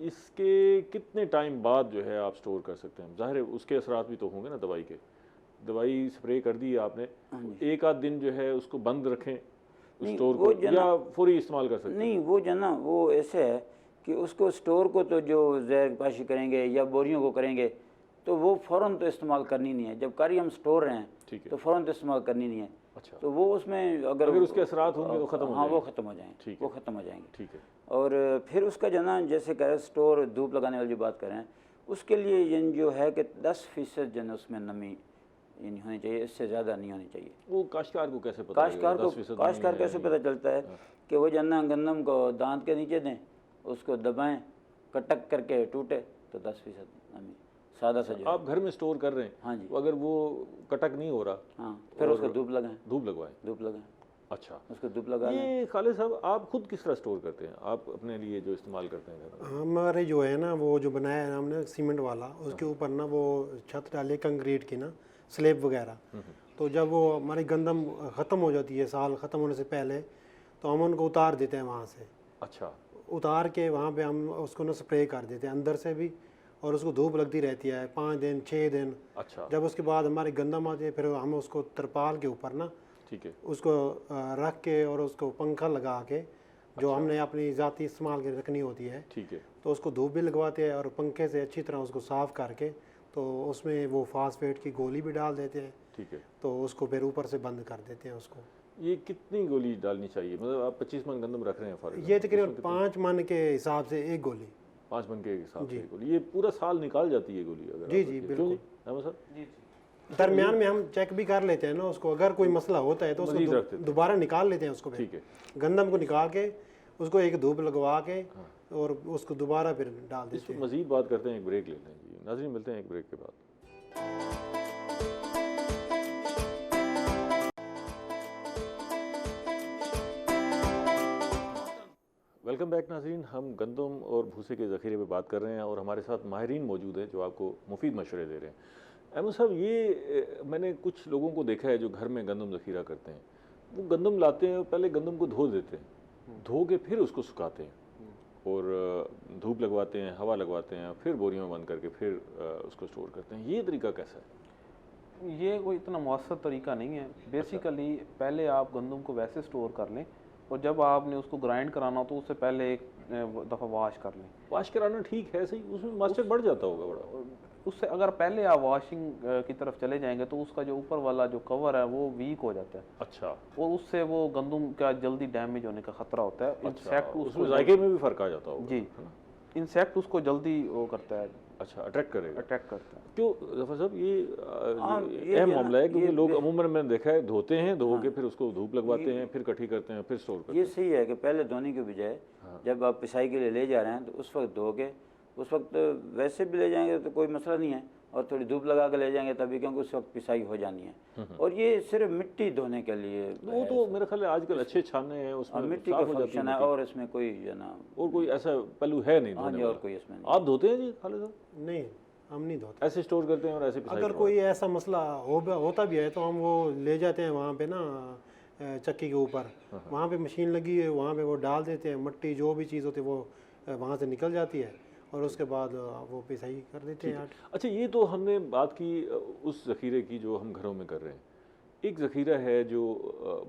इसके कितने टाइम बाद जो है आप स्टोर कर सकते हैं? ज़ाहिर है उसके असरात भी तो होंगे ना दवाई के। दवाई स्प्रे कर दी है आपने, एक आध दिन जो है उसको बंद रखें स्टोर को, या फौरी इस्तेमाल कर सकते हैं? नहीं, वो जो ना वो ऐसे है कि उसको स्टोर को तो जो जहर पाशी करेंगे या बोरियों को करेंगे तो वो फ़ौरन तो इस्तेमाल करनी नहीं है। जब कारी हम स्टोर रहे हैं तो फ़ौरन तो इस्तेमाल करनी नहीं है। अच्छा, तो वो उसमें अगर उसके असरात होंगे तो ख़त्म हो हाँ, वो जाएंगे। ख़त्म हो जाएंगे, वो ख़त्म हो जाएंगे। ठीक है। और फिर उसका जो ना जैसे कह रहे स्टोर धूप लगाने वाली जो बात कर रहे हैं, उसके लिए ये जो है कि 10% जो है उसमें नमी नहीं होनी चाहिए, इससे ज़्यादा नहीं होनी चाहिए। वो काश्तकार को कैसे पता काश्तकार कैसे पता चलता है कि वो जो ना गंदम को दांत के नीचे दें, उसको दबाएं, कटक करके टूटे तो 10% नमी सादा सा जो आप घर में स्टोर कर रहे हैं। हाँ जी, अगर वो कटक नहीं हो रहा, हाँ, फिर उसको धूप लगाएं, धूप लगवाएं। धूप लगाएं, अच्छा, उसको धूप लगा लें। ये खालिद साहब आप खुद किस तरह स्टोर करते हैं, आप अपने लिए जो इस्तेमाल करते हैं घर में? हमारे जो है ना वो जो बनाया है हमने सीमेंट वाला, उसके ऊपर ना वो छत डाली कंक्रीट की ना स्लेब वगैरह। तो जब वो हमारी गंदम ख़त्म हो जाती है साल ख़त्म होने से पहले, तो हम उनको उतार देते हैं वहाँ से। अच्छा, उतार के वहाँ पे हम उसको ना स्प्रे कर देते हैं अंदर से भी, और उसको धूप लगती रहती है 5 दिन 6 दिन। अच्छा, जब उसके बाद हमारी गंदम आती है फिर हम उसको तरपाल के ऊपर ना ठीक है, उसको रख के और उसको पंखा लगा के जो हमने अपनी ज़ाती इस्तेमाल के रखनी होती है, ठीक है, तो उसको धूप भी लगवाते हैं और पंखे से अच्छी तरह उसको साफ़ करके तो उसमें वो फास्फेट की गोली भी डाल देते हैं। ठीक है। तो उसको फिर ऊपर से बंद कर देते हैं उसको। ये कितनी गोली डालनी चाहिए? मतलब आप 25 मन गंदम रख रहे हैं फॉर ये तकरीबन 5 मन के हिसाब से एक गोली। 5 मन के हिसाब से गोली, ये पूरा साल निकाल जाती है गोली अगर? जी जी बिल्कुल। सर जी, दरमियान में हम चेक भी कर लेते हैं ना उसको, अगर कोई मसला होता है तो उसको दोबारा निकाल लेते हैं उसको। ठीक है, गंदम को निकाल के उसको एक धूप लगवा के और उसको दोबारा फिर डाल इस देते पर हैं। मजीद बात करते हैं, एक ब्रेक लेते हैं जी। नाज़रीन मिलते हैं एक ब्रेक के बाद। वेलकम बैक नाज़रीन, हम गंदम और भूसे के ज़ख़ीरे पे बात कर रहे हैं और हमारे साथ माहिरीन मौजूद हैं जो आपको मुफीद मशवरे दे रहे हैं। अहमद साहब, ये मैंने कुछ लोगों को देखा है जो घर में गंदम ज़ख़ीरा करते हैं, वो गंदम लाते हैं, पहले गंदम को धो देते हैं, धो के फिर उसको सुखाते हैं और धूप लगवाते हैं, हवा लगवाते हैं, फिर बोरियों में बंद करके फिर उसको स्टोर करते हैं। ये तरीका कैसा है? ये कोई इतना मौसर तरीका नहीं है। बेसिकली पहले आप गंदम को वैसे स्टोर कर लें और जब आपने उसको ग्राइंड कराना हो तो उससे पहले एक दफ़ा वॉश कर लें। वॉश कराना ठीक है, सही, उसमें मॉइस्चर बढ़ जाता होगा बड़ा। उससे अगर पहले आप वॉशिंग की तरफ चले जाएंगे तो उसका जो ऊपर वाला जो कवर है वो वीक हो जाता है। अच्छा, और उससे वो गंदम का जल्दी डैमेज होने का खतरा होता है। इंसेक्ट उसमें जायके में भी फर्क आ जाता होगा। जी, इंसेक्ट उसको जल्दी वो करता है, अच्छा, अट्रैक्ट करेगा। अटैक करता है। क्यों जफर साहब, ये ये अहम जो मामला है, क्योंकि ये लोग अमूमन मैंने देखा है धोते हैं, धो हाँ। के फिर उसको धूप लगवाते हैं, फिर इकट्ठी करते हैं, फिर स्टोर करते ये हैं। सही है कि पहले धोने के बजाय जब आप पिसाई के लिए ले जा रहे हैं तो उस वक्त धो के, उस वक्त वैसे भी ले जाएंगे तो कोई मसला नहीं है, और थोड़ी धूप लगा के ले जाएंगे तभी, क्योंकि उस वक्त पिसाई हो जानी है। और ये सिर्फ मिट्टी धोने के लिए वो तो मेरे ख्याल है आजकल अच्छे छाने हैं, और उसमें मिट्टी का साफ हो जाती फंक्शन है, और इसमें कोई जो ना और कोई ऐसा पहलू है नहीं हाँ धोने जी, और वाला। कोई इसमें नहीं। आप धोते हैं जी खालिद साहब? नहीं, हम नहीं धोते। ऐसे स्टोर करते हैं और ऐसे पिसाई अगर करवाते कोई ऐसा मसला होता भी है तो हम वो ले जाते हैं वहाँ पे ना चक्की के ऊपर, वहाँ पे मशीन लगी है, वहाँ पे वो डाल देते हैं, मिट्टी जो भी चीज़ होती है वो वहाँ से निकल जाती है, और उसके बाद वो पिसाई कर देते हैं। अच्छा, ये तो हमने बात की उस ज़ख़ीरे की जो हम घरों में कर रहे हैं। एक ज़ख़ीरा है जो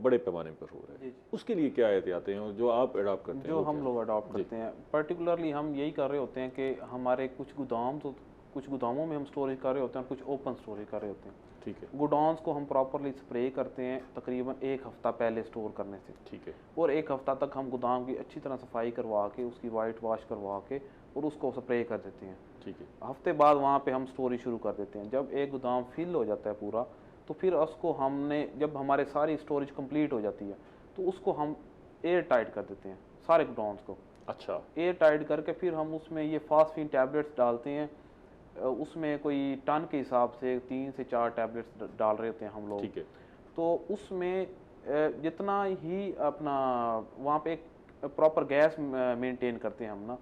बड़े पैमाने पर हो रहा है, उसके लिए क्या एहतियातें हैं जो आप अडॉप्ट करते हैं? जो हम लोग अडॉप्ट करते हैं, पर्टिकुलरली हम यही कर रहे होते हैं कि हमारे कुछ गोदामों में हम स्टोरेज कर रहे होते हैं और कुछ ओपन स्टोरेज कर रहे होते हैं। ठीक है। गोडाउंस को हम प्रॉपरली स्प्रे करते हैं तकरीबन 1 हफ़्ता पहले स्टोर करने से। ठीक है। और 1 हफ़्ता तक हम गोदाम की अच्छी तरह सफाई करवा के, उसकी वाइट वॉश करवा के और उसको स्प्रे कर देते हैं। ठीक है। हफ्ते बाद वहाँ पे हम स्टोरेज शुरू कर देते हैं। जब एक गोदाम फिल हो जाता है पूरा, तो फिर उसको हमने, जब हमारे सारी स्टोरेज कंप्लीट हो जाती है तो उसको हम एयर टाइट कर देते हैं सारे गोडाउंस को। अच्छा। एयर टाइट करके फिर हम उसमें ये फास्फीन टैबलेट्स डालते हैं। उसमें कोई टन के हिसाब से 3 से 4 टैबलेट्स डाल रहे होते हैं हम लोग। ठीक है। तो उसमें जितना ही अपना वहाँ पे एक प्रॉपर गैस मेंटेन करते हैं हम ना,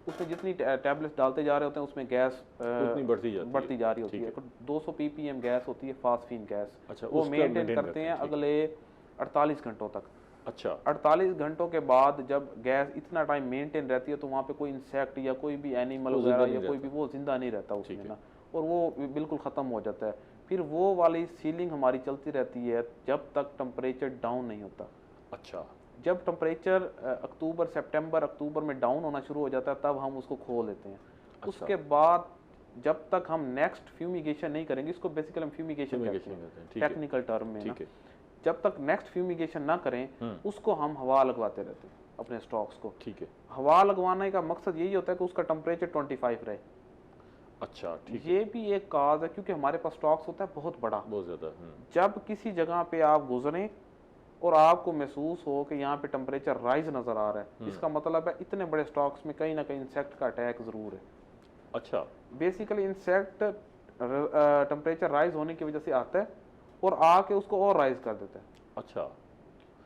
उसमें जितनी टैबलेट्स डालते जा रहे होते हैं उसमें गैस उतनी बढ़ती जा रही होती है। 200 ppm गैस होती है, फास्फीन गैस। अच्छा, वो उसका मेंटेन maintain करते हैं अगले 48 घंटों तक। अच्छा। 48 घंटों के बाद जब गैस इतना टाइम मेंटेन रहती है तो वहाँ पे कोई इंसेक्ट या कोई भी एनिमल वगैरह या कोई भी वो जिंदा नहीं रहता उसमें ना, और वो बिल्कुल ख़त्म हो जाता है। फिर वो वाली सीलिंग हमारी चलती रहती है जब तक टेम्परेचर डाउन नहीं होता। अच्छा। जब टेम्परेचर अक्टूबर में डाउन होना शुरू हो जाता है तब हम उसको खोल देते हैं। उसके बाद जब तक हम नेक्स्ट फ्यूमिगेशन नहीं करेंगे, इसको बेसिकली हम फ्यूमिगेशन कहते हैं टेक्निकल टर्म में ना, जब तक नेक्स्ट फ्यूमिगेशन ना करें उसको हम हवा लगवाते रहते हैं अपने स्टॉक्स को। ठीक है। हवा लगवाने का मकसद यही होता है कि उसका टेम्परेचर 25 रहे। अच्छा, ठीक। ये भी एक काज है क्योंकि हमारे पास स्टॉक्स होता है बहुत बड़ा, बहुत ज़्यादा। जब किसी जगह पे आप गुजरें और आपको महसूस हो कि यहाँ पे टेम्परेचर राइज नज़र आ रहा है, इसका मतलब है इतने बड़े स्टॉक्स में कहीं ना कहीं इंसेक्ट का अटैक ज़रूर है। अच्छा। बेसिकली इंसेक्ट टेम्परेचर राइज होने की वजह से आता है और आके उसको और राइज कर देता है। अच्छा,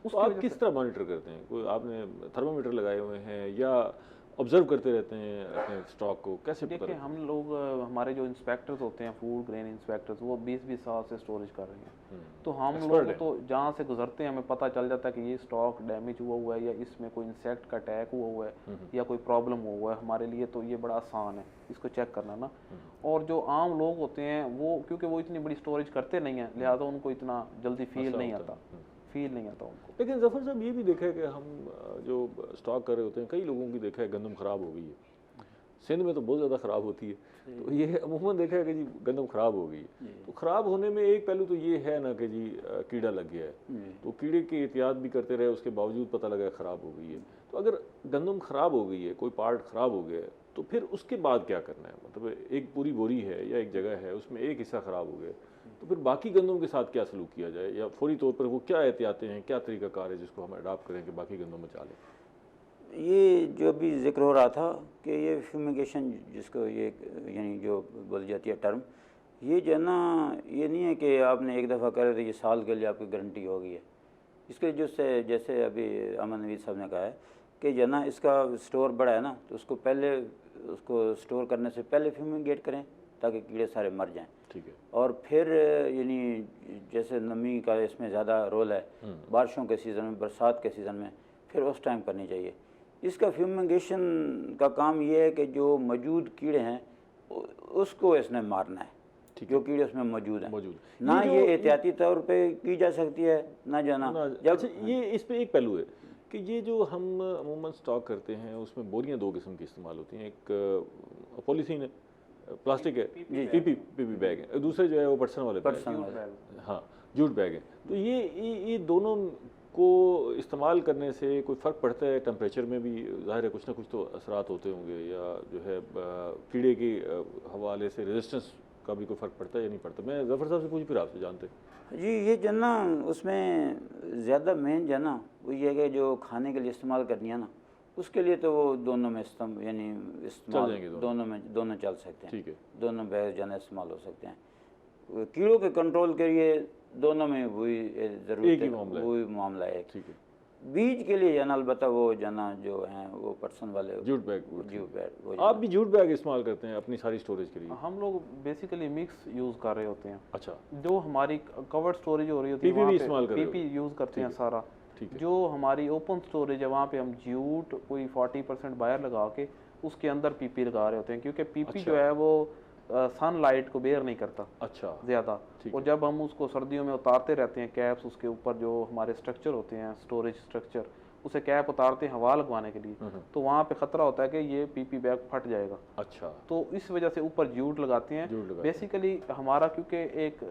तो आप किस तरह मॉनिटर करते हैं? कोई आपने थर्मामीटर लगाए हुए हैं या ऑब्जर्व करते रहते हैं अपने स्टॉक को, कैसे पता? देखिए, हम लोग, हमारे जो इंस्पेक्टर्स होते हैं, फूड ग्रेन इंस्पेक्टर्स, वो 20-20 साल से स्टोरेज कर रहे हैं। तो हम लोग तो जहाँ से गुजरते हैं हमें पता चल जाता है कि ये स्टॉक डैमेज हुआ है या इसमें कोई इंसेक्ट का अटैक हुआ है या कोई प्रॉब्लम हुआ है। हमारे लिए तो ये बड़ा आसान है इसको चेक करना ना। और जो आम लोग होते हैं वो, क्योंकि वो इतनी बड़ी स्टोरेज करते नहीं हैं, लिहाजा उनको इतना जल्दी फील नहीं आता उनको। लेकिन जफर साहब, ये भी देखा है कि हम जो स्टॉक कर रहे होते हैं, कई लोगों की देखा है गंदम ख़राब हो गई है। सिंध में तो बहुत ज़्यादा ख़राब होती है, तो ये अमूमन देखा है कि जी गंदम ख़राब हो गई है। तो ख़राब होने में एक पहलू तो ये है ना कि जी कीड़ा लग गया है, तो कीड़े की एहतियात भी करते रहे, उसके बावजूद पता लगा ख़राब हो गई है। तो अगर गंदम ख़राब हो गई है, कोई पार्ट ख़राब हो गया है, तो फिर उसके बाद क्या करना है? मतलब एक पूरी बोरी है या एक जगह है, उसमें एक हिस्सा ख़राब हो गया, तो फिर बाकी गंदों के साथ क्या सलूक किया जाए, या फौरी तौर पर वो क्या एहतियातें हैं, क्या तरीक़ाकार है जिसको हम अडॉप्ट करें कि बाकी गंदों में चालें? ये जो भी जिक्र हो रहा था कि ये फ्यूमिगेशन, जिसको ये यानी जो बोली जाती है टर्म, ये जो है ना, ये नहीं है कि आपने एक दफ़ा करे तो ये साल के लिए आपकी गारंटी होगी है। इसके जो से जैसे अभी अमन नवीद साहब ने कहा है कि जो ना इसका स्टोर बड़ा है ना, तो उसको पहले, उसको स्टोर करने से पहले फ्यूमिगेट करें ताकि कीड़े सारे मर जाएं। ठीक है। और फिर यानी जैसे नमी का इसमें ज़्यादा रोल है, बारिशों के सीज़न में, बरसात के सीज़न में, फिर उस टाइम करनी चाहिए। इसका फ्यूमिगेशन का काम ये है कि जो मौजूद कीड़े हैं उसको इसने मारना है, जो कीड़े उसमें मौजूद हैं। ना ये एहतियाती तौर पे की जा सकती है, ना जाना। अच्छा, ये इस पे एक पहलू है कि ये जो हम अमूमन स्टॉक करते हैं उसमें बोरियां दो किस्म की इस्तेमाल होती हैं, एक पॉलीथीन है, प्लास्टिक है, पीपी बैग है, दूसरे जो है वो पर्सन वाले बैग, हाँ जूट बैग है। तो ये दोनों को इस्तेमाल करने से कोई फ़र्क पड़ता है? टेम्परेचर में भी ज़ाहिर है कुछ ना कुछ तो असरात होते होंगे, या जो है कीड़े के हवाले से रेजिस्टेंस का भी कोई फ़र्क पड़ता है या नहीं पड़ता? मैं ज़फ़र साहब से पूछ फिर आपसे जानते जी। ये जो ना उसमें ज़्यादा मेन जो ना वो ये है कि जो खाने के लिए इस्तेमाल करनी है ना, उसके लिए तो वो दोनों में यानी इस्तेमाल दोनों चल सकते हैं। ठीक है, दोनों बैग जो है इस्तेमाल हो सकते हैं। कीड़ों के कंट्रोल के लिए दोनों में वही ज़रूरत है, वही मामला है। ठीक है। बीज के लिए जना अलबत्ता वो जना जो हैं वो पर्सन वाले जूट बैग वो आप भी जूट बैग इस्तेमाल करते हैं अपनी सारी स्टोरेज के लिए? हम लोग बेसिकली मिक्स यूज़ कर रहे होते हैं। अच्छा, जो हमारी कवर्ड स्टोरेज हो रही होती है पीपी भी इस्तेमाल कर रहे हो? पीपी यूज़ करते हैं सारा। ठीक है। जो हमारी ओपन स्टोरेज है वहाँ पे हम जूट कोई 40% बाहर लगा के उसके अंदर पीपी लगा रहे होते हैं, क्योंकि पीपी जो है वो सनलाइट को बेयर नहीं करता अच्छा ज़्यादा। और जब हम उसको सर्दियों में उतारते रहते हैं कैप्स, उसके ऊपर जो हमारे स्ट्रक्चर होते हैं स्टोरेज स्ट्रक्चर, उसे कैप उतारते हैं हवा लगवाने के लिए, तो वहाँ पे ख़तरा होता है कि ये पीपी बैग फट जाएगा। अच्छा, तो इस वजह से ऊपर जूट लगाते हैं। बेसिकली हमारा क्योंकि एक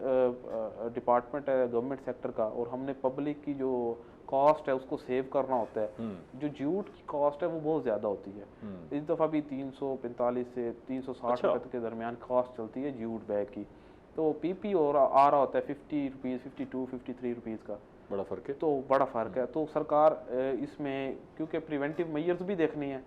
डिपार्टमेंट है गवर्नमेंट सेक्टर का, और हमने पब्लिक की जो कॉस्ट है उसको सेव करना होता है। जो जूट की कॉस्ट है वो बहुत ज़्यादा होती है। इस दफ़ा भी 345 से 360 रुपये के दरमियान कॉस्ट चलती है जूट बैग की। तो पीपी और आ रहा होता है 50 रुपीज़, 52, 53 रुपीज़ का। बड़ा फ़र्क है। तो बड़ा फ़र्क है। तो सरकार इसमें क्योंकि प्रिवेंटिव मेजर्स भी देखनी है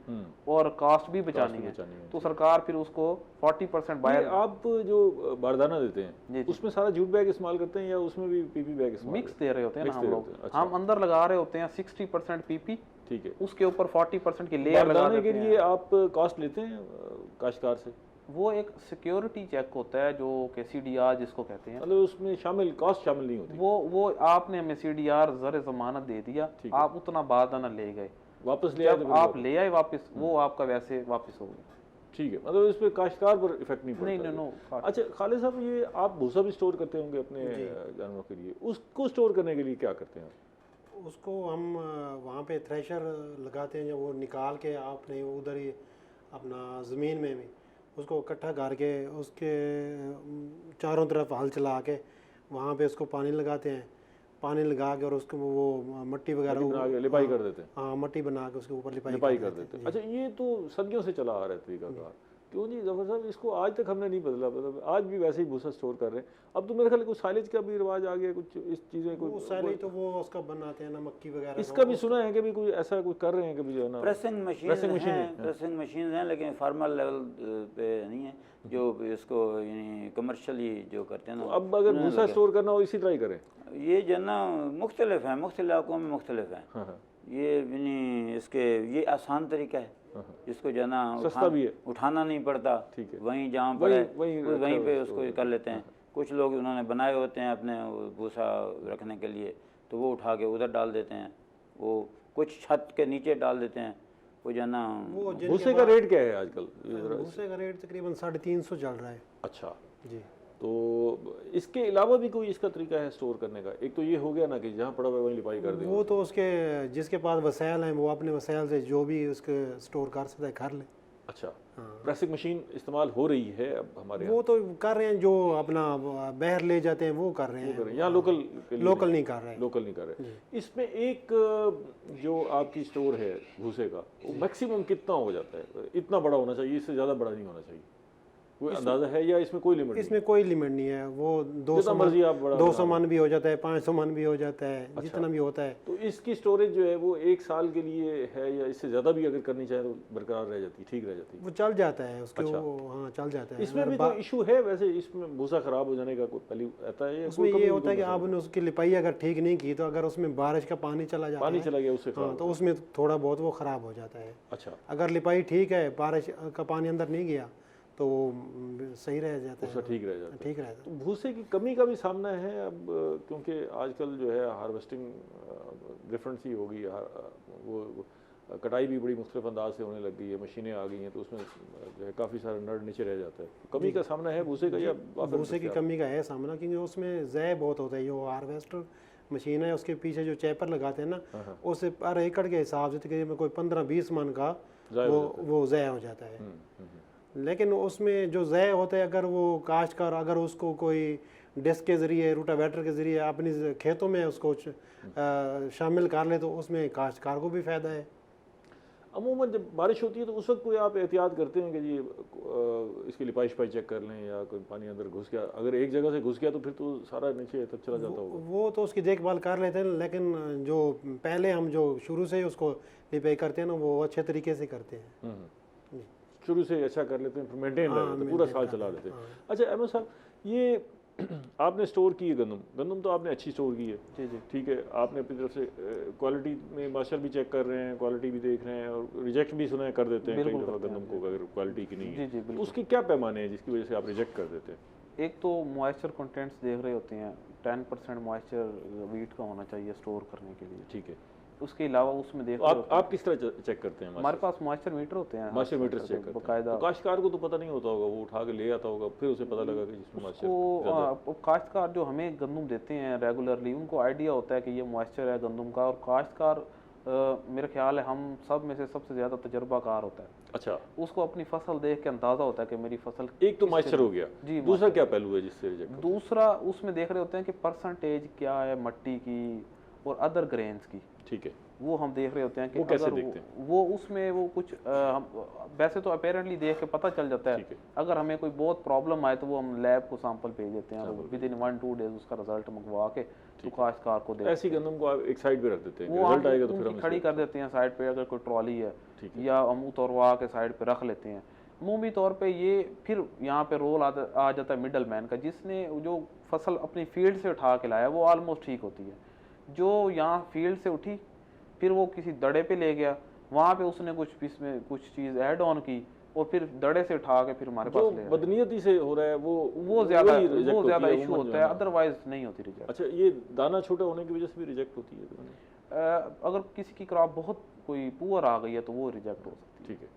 और कास्ट भी बचानी है, तो सरकार फिर उसको 40% बाहर। आप जो बारदाना देते हैं उसमें सारा जूट बैग इस्तेमाल करते हैं या उसमें भी पीपी बैग इस्तेमाल? मिक्स दे रहे होते हैं ना हम लोग। हम अंदर लगा रहे होते हैं 60% पीपी, ठीक है, उसके ऊपर 40% की लेयर लगाने के लिए आप कॉस्ट लेते हैं काश्तकार से? वो एक सिक्योरिटी चेक होता है जो कि CDR जिसको कहते हैं, मतलब उसमें शामिल कॉस्ट शामिल नहीं होती। वो आपने हमें CDR ज़र ज़मानत दे दिया, आप उतना बारदाना ले गए, वापस ले जब आप ले आए वापस वो आपका वैसे वापस हो गया। ठीक है, मतलब इस पर काश्तकार पर इफेक्ट नहीं पड़ता? नहीं, नो। अच्छा खालिद साहब, ये आप भूसा भी स्टोर करते होंगे अपने जानवरों के लिए, उसको स्टोर करने के लिए क्या करते हैं? उसको हम वहाँ पे थ्रेशर लगाते हैं, जब वो निकाल के आपने उधर ही अपना ज़मीन में भी उसको इकट्ठा करके उसके चारों तरफ हल चला के वहाँ पे उसको पानी लगाते हैं, पानी लगा के और उसको वो मट्टी वगैरह लिपाई कर देते हैं। हाँ, मट्टी बना के उसके ऊपर लिपाई कर देते हैं। अच्छा, ये तो सदियों से चला आ रहा है तरीका। क्यों जी ज़फ़र साहब, इसको आज तक हमने नहीं बदला, मतलब आज भी वैसे ही भूसा स्टोर कर रहे हैं। अब तो मेरे ख्याल कुछ साइलेज का भी रिवाज आ गया, कुछ इस चीज़ें वो साइलेज तो वो उसका बनाते हैं ना, मक्की वगैरह। इसका भी सुना है कि भी कुछ ऐसा कुछ कर रहे हैं कि भी जो है ना प्रेसिंग मशीन हैं, लेकिन फार्मल लेवल पे नहीं है जो इसको यानी कमर्शियली जो करते हैं ना। अब अगर भूसा स्टोर करना हो इसी तरह ही करें? ये जो ना मुख्तलिफ हैं, मुख्तलिफ इलाकों में मुख्तलिफ हैं। ये यानी इसके ये आसान तरीका है, इसको जो ना सस्ता भी है, उठाना नहीं पड़ता। ठीक है, वहीं जहाँ पर वहीं पे उसको कर लेते हैं। कुछ लोग उन्होंने बनाए होते हैं अपने भूसा रखने के लिए, तो वो उठा के उधर डाल देते हैं, वो कुछ छत के नीचे डाल देते हैं। वो जो ना भूसे का रेट क्या है आजकल? भूसे का रेट तकरीबन 350 चल रहा है। अच्छा जी। तो इसके अलावा भी कोई इसका तरीका है स्टोर करने का? एक तो ये हो गया ना कि जहाँ पड़ा हुआ वहीं लिपाई कर दे, वो तो उसके जिसके पास वसाइल हैं वो अपने वसाइल से जो भी उसके स्टोर कर सकता है कर ले। अच्छा, प्रेसिंग मशीन इस्तेमाल हो रही है अब हमारे वो तो कर रहे हैं, जो अपना बाहर ले जाते हैं वो कर रहे हैं, यहाँ लोकल नहीं कर रहे हैं। लोकल नहीं कर रहे। इसमें एक जो आपकी स्टोर है भूसे का, वो मैक्सिमम कितना हो जाता है? इतना बड़ा होना चाहिए, इससे ज़्यादा बड़ा नहीं होना चाहिए? कोई अंदाजा है या इसमें कोई लिमिट? इसमें कोई लिमिट नहीं है। वो 200 मन भी हो जाता है, 500 मन भी हो जाता है। अच्छा, जितना भी होता है। तो इसकी स्टोरेज जो है वो एक साल के लिए है या इससे ज़्यादा भी अगर करनी चाहे तो बरकरार रह जाती है, ठीक रह जाती है? वो चल जाता है उसके। अच्छा। हाँ, चल जाता है। इसमें भी कोई इशू है वैसे? इसमें भूसा ख़राब हो जाने का कोई पहलू आता है? उसमें ये होता है कि आपने उसकी लिपाई अगर ठीक नहीं की, तो अगर उसमें बारिश का पानी चला गया उससे, हाँ, तो उसमें थोड़ा बहुत वो ख़राब हो जाता है। अच्छा, अगर लिपाई ठीक है, बारिश का पानी अंदर नहीं गया तो सही रह जाता है, ठीक रह जाता है। ठीक रहता है। तो भूसे की कमी का भी सामना है अब, क्योंकि आजकल जो है हार्वेस्टिंग डिफरेंट सी हो गई, वो कटाई भी बड़ी मुख्तलिफ अंदाज से होने लग गई है, मशीनें आ गई हैं, तो उसमें जो है काफ़ी सारा नड़ नीचे रह जाता है। कमी का सामना है भूसे का या? भूसे की कमी का है सामना, क्योंकि उसमें ज़य बहुत होता है। जो हार्वेस्टर मशीन है, उसके पीछे जो चैपर लगाते हैं ना, उससे पर एकड़ के हिसाब से तकरीबन कोई 15-20 मन का वो ज़ाया हो जाता है। लेकिन उसमें जो ज़ाया होता है, अगर वो काश्तकार अगर उसको कोई डिस्क के ज़रिए, रूटावेटर के ज़रिए अपनी खेतों में उसको शामिल कर ले तो उसमें काश्तकार को भी फ़ायदा है। अमूमन जब बारिश होती है तो उस वक्त कोई आप एहतियात करते हैं कि जी इसकी लिपाई शिपाई चेक कर लें, या कोई पानी अंदर घुस गया, अगर एक जगह से घुस गया तो फिर तो सारा नीचे तक चला जाता होगा? वो तो उसकी देखभाल कर लेते हैं, लेकिन जो पहले हम जो शुरू से ही उसको लिपाई करते हैं ना, वो अच्छे तरीके से करते हैं। शुरू से अच्छा कर लेते हैं, फिर मेंटेन कर लेते हैं, पूरा साल चला लेते हैं। अच्छा अहमद साहब, ये आपने स्टोर की है गंदम तो आपने अच्छी स्टोर की है, जी जी, ठीक है, आपने अपनी तरफ से क्वालिटी में मास्टर भी चेक कर रहे हैं, क्वालिटी भी देख रहे हैं, और रिजेक्ट भी सुना है कर देते हैं कई दफ़ा गंदम को अगर क्वालिटी की नहीं है। तो उसके क्या पैमाने हैं जिसकी वजह से आप रिजेक्ट कर देते हैं? एक तो मॉइस्चर कंटेंट्स देख रहे होते हैं, 10% मॉइस्चर वीट का होना चाहिए स्टोर करने के लिए, ठीक है। उसके अलावा उसमें देख आप किस तरह चेक करते हैं? हमारे पास मॉइस्चर मीटर होते हैं, मॉइस्चर मीटर चेक करते हैं बाकायदा। तो काश्तकार को तो पता नहीं होता होगा, वो उठा के ले आता होगा, फिर उसे पता लगा कि जिसमें मॉइस्चर। काश्तकार जो हमें गंदम देते हैं रेगुलरली, उनको आइडिया होता है कि ये मॉइस्चर है गंदम का, और काश्तकार मेरा ख्याल है हम सब में से सबसे ज़्यादा तजर्बाकार होता है। अच्छा, उसको अपनी फसल देख के अंदाज़ा होता है कि मेरी फसल, एक तो मॉइस्चर हो गया जी, दूसरा क्या पहलू है जिससे रिजेक्ट? दूसरा उसमें देख रहे होते हैं कि परसेंटेज क्या है मट्टी की और अदर ग्रेन्स की, ठीक है, वो हम देख रहे होते हैं कि वो कैसे देखते हैं? वो उसमें वो कुछ वैसे तो अपेरेंटली देख के पता चल जाता है। अगर हमें कोई बहुत प्रॉब्लम आए तो वो हम लैब को सैंपल भेज देते हैं, और विद इन 1-2 डेज उसका रिजल्ट मंगवा के तो काश्तकार को देते हैं। ऐसी गंदम को आप एक साइड पे रख देते हैं, वो रिजल्ट आएगा तो फिर हम खड़ी कर देते हैं साइड पे, अगर कोई ट्रॉली है या हम उतरवा के साइड पे रख लेते हैं। अमूमी तौर पे ये फिर यहाँ पे रोल आ जाता है मिडल मैन का, जिसने जो फसल अपनी फील्ड से उठा के लाया वो ऑलमोस्ट ठीक होती है। जो यहाँ फील्ड से उठी फिर वो किसी दड़े पे ले गया, वहाँ पे उसने कुछ इसमें कुछ चीज़ ऐड ऑन की और फिर दड़े से उठा के फिर हमारे पास ले आया। बदनीयती से हो रहा है वो ज़्यादा इशू होता है, अदरवाइज नहीं होती रिजेक्ट। अच्छा, ये दाना छोटा होने की वजह से भी रिजेक्ट होती है? अगर किसी की क्रॉप बहुत कोई पुअर आ गई है तो वो रिजेक्ट हो सकती है। ठीक है,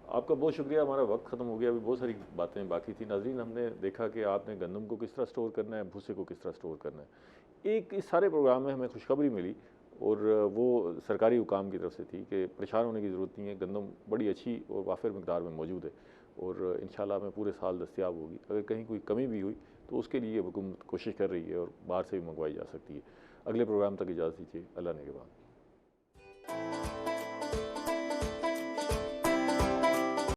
आपका बहुत शुक्रिया, हमारा वक्त ख़त्म हो गया, अभी बहुत सारी बातें बाकी थी। नाज़रीन, हमने देखा कि आपने गंदम को किस तरह स्टोर करना है, भूसे को किस तरह स्टोर करना है। एक इस सारे प्रोग्राम में हमें खुशखबरी मिली, और वो सरकारी हुकाम की तरफ से थी कि परेशान होने की ज़रूरत नहीं है, गंदम बड़ी अच्छी और वाफिर मकदार में मौजूद है, और इंशाल्लाह हमें पूरे साल दस्तयाब होगी। अगर कहीं कोई कमी भी हुई तो उसके लिए हुकूमत कोशिश कर रही है और बाहर से भी मंगवाई जा सकती है। अगले प्रोग्राम तक इजाज़त दीजिए, अल्लाह ने के बाद।